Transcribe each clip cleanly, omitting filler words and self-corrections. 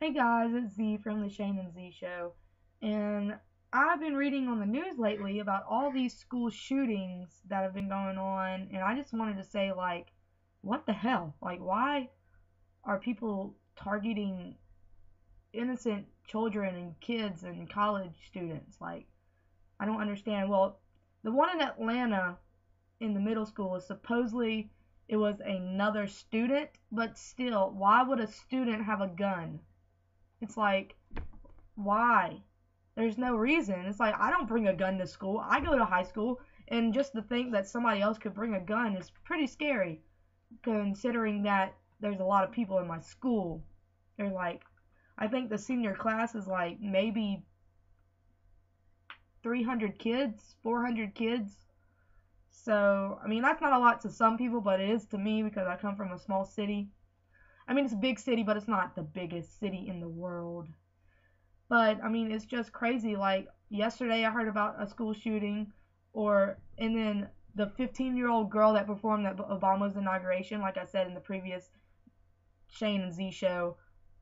Hey guys, it's Z from the Shane and Z Show, and I've been reading on the news lately about all these school shootings that have been going on, and I just wanted to say, what the hell? Like, why are people targeting innocent children and kids and college students? Like, I don't understand. Well, the one in Atlanta in the middle school is supposedly it was another student, but still, why would a student have a gun? It's like, why? There's no reason. It's like I don't bring a gun to school. I go to high school, and just to think that somebody else could bring a gun is pretty scary, considering that there's a lot of people in my school. There's like, I think the senior class is like maybe 300 kids, 400 kids. So, I mean, that's not a lot to some people, but it is to me because I come from a small city. I mean, it's a big city, but it's not the biggest city in the world. But I mean, it's just crazy. Like yesterday, I heard about a school shooting, and then the 15-year-old girl that performed at Obama's inauguration, like I said in the previous Shane and Z show,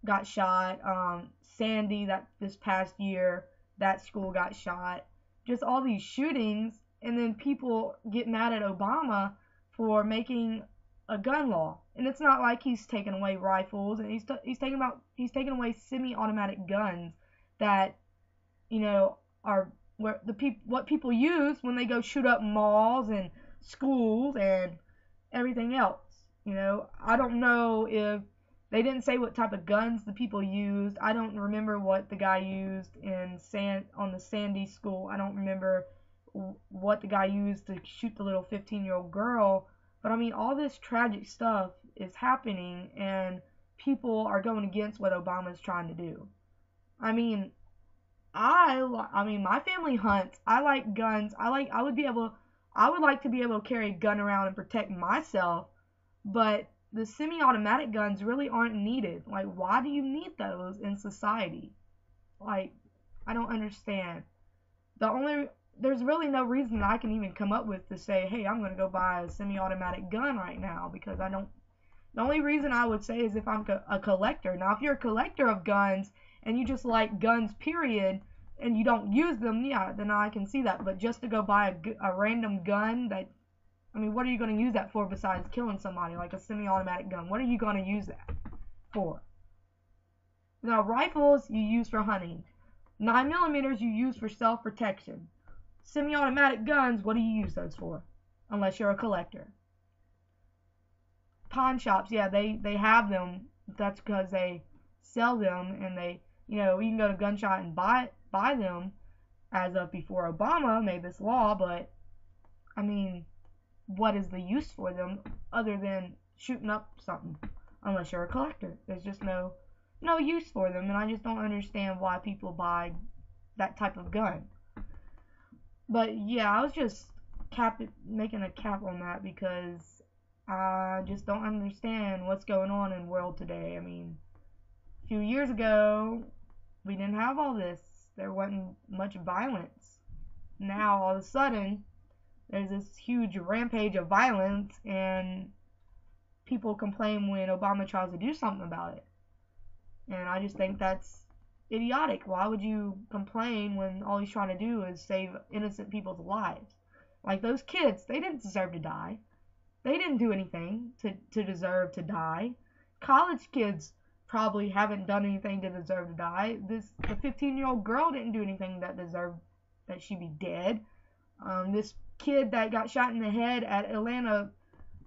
got shot. Sandy, that this past year, that school got shot. Just all these shootings, and then people get mad at Obama for making a gun law. And it's not like he's taken away rifles, and he's taken away semi-automatic guns that are where what people use when they go shoot up malls and schools and everything else. I don't know if they didn't say what type of guns the people used. I don't remember what the guy used on the Sandy school. I don't remember what the guy used to shoot the little 15-year-old girl. But I mean, all this tragic stuff is happening, and people are going against what Obama's trying to do. I mean, I mean, my family hunts. I like guns. I would like to be able to carry a gun around and protect myself, but the semi-automatic guns really aren't needed. Like, why do you need those in society? Like, I don't understand. There's really no reason that I can even come up with to say, hey, I'm gonna go buy a semi-automatic gun right now because I don't. The only reason I would say is if I'm a collector. Now, if you're a collector of guns and you just like guns, period, and you don't use them, yeah, then I can see that. But just to go buy a random gun I mean, what are you going to use that for besides killing somebody, like a semi-automatic gun? What are you going to use that for? Now, rifles you use for hunting. 9mm you use for self-protection. Semi-automatic guns, what do you use those for? Unless you're a collector. Pawn shops, yeah, they have them. That's because they sell them, and you can go to gun shop and buy them as of before Obama made this law. But I mean, what is the use for them other than shooting up something? Unless you're a collector, there's just no use for them, and I just don't understand why people buy that type of gun. But yeah, I was just making a cap on that because I just don't understand what's going on in the world today. I mean, a few years ago, we didn't have all this. There wasn't much violence. Now, all of a sudden, there's this huge rampage of violence, and people complain when Obama tries to do something about it. And I just think that's idiotic. Why would you complain when all he's trying to do is save innocent people's lives? Like those kids, they didn't deserve to die. They didn't do anything to deserve to die. College kids probably haven't done anything to deserve to die. The 15-year-old girl didn't do anything that deserved that she be dead. This kid that got shot in the head at Atlanta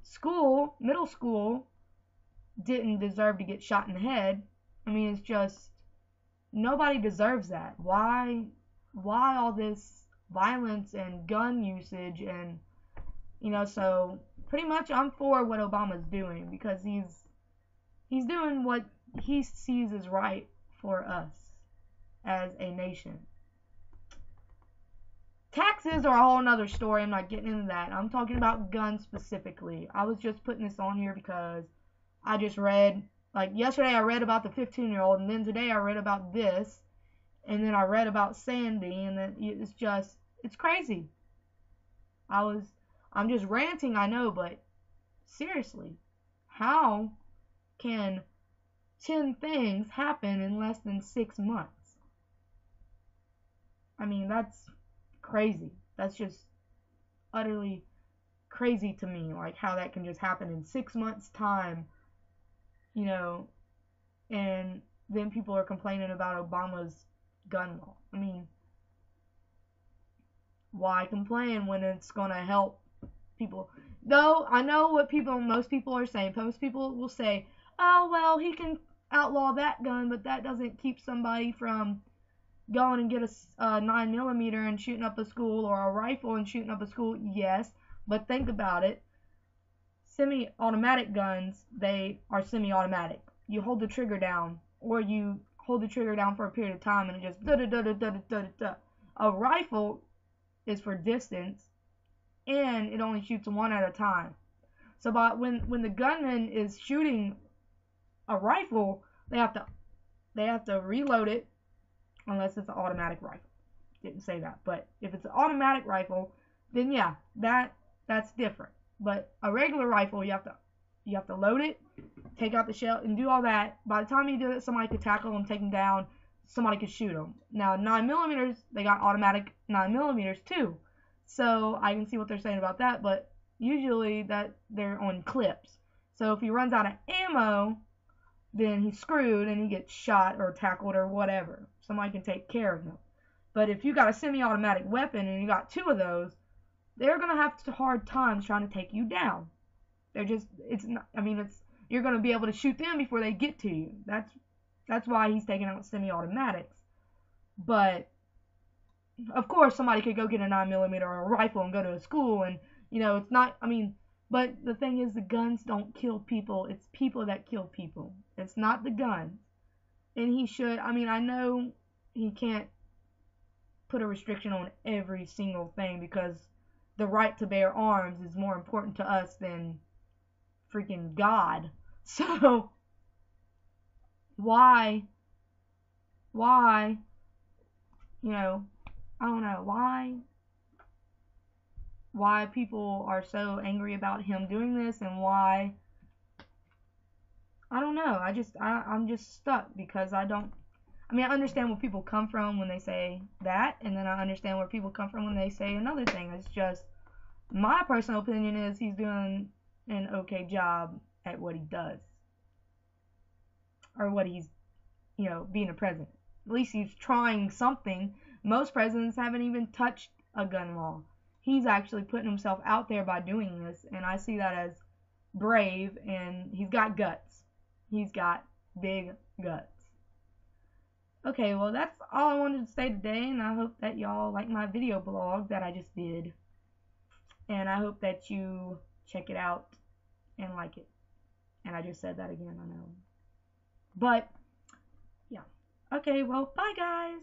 school, middle school, didn't deserve to get shot in the head. I mean, it's just nobody deserves that. Why all this violence and gun usage? And so pretty much I'm for what Obama's doing because he's doing what he sees as right for us as a nation. Taxes are a whole nother story. I'm not getting into that. I'm talking about guns specifically. I was just putting this on here because I just read, like yesterday I read about the 15-year-old, and then today I read about this, and then I read about Sandy, and then it's crazy. I'm just ranting, I know, but seriously, how can 10 things happen in less than 6 months. I mean, that's crazy. That's just utterly crazy to me, like how that can just happen in 6 months time, you know, and then people are complaining about Obama's gun law. I mean, why complain when it's going to help people? Though I know what most people are saying. Most people will say, oh, well, he can outlaw that gun, but that doesn't keep somebody from going and get a 9mm and shooting up a school, or a rifle and shooting up a school. Yes, but think about it. Semi-automatic guns, they are semi-automatic. You hold the trigger down, or you hold the trigger down for a period of time, and it just da da da da da da da. A rifle is for distance, and it only shoots one at a time. So when the gunman is shooting a rifle, they have to reload it, unless it's an automatic rifle. Didn't say that, but if it's an automatic rifle, then yeah, that's different. But a regular rifle, you have to load it, take out the shell, and do all that. By the time you do it, somebody could tackle them, take them down. Somebody could shoot them. Now 9mm, they got automatic 9mm too, so I can see what they're saying about that. But usually that they're on clips. So if he runs out of ammo, then he's screwed and he gets shot or tackled or whatever. Somebody can take care of him. But if you got a semi-automatic weapon and you got two of those, they're gonna have hard times trying to take you down. You're gonna be able to shoot them before they get to you. That's why he's taking out semi-automatics. But of course, somebody could go get a 9mm or a rifle and go to a school, and it's not. But the thing is, the guns don't kill people. It's people that kill people. It's not the guns. And he should. I know he can't put a restriction on every single thing, because the right to bear arms is more important to us than freaking God. So why, I don't know why people are so angry about him doing this, and why, I don't know. I'm just stuck, because I understand where people come from when they say that, and then I understand where people come from when they say another thing. It's just, my personal opinion is he's doing an okay job at what he does, or what he's, being a president. At least he's trying something. Most presidents haven't even touched a gun law. He's actually putting himself out there by doing this, and I see that as brave, and he's got guts. He's got big guts. Okay, well, that's all I wanted to say today, and I hope that y'all like my video blog that I just did. And I hope that you check it out and like it. And I just said that again, I know. But, yeah. Okay, well, bye, guys.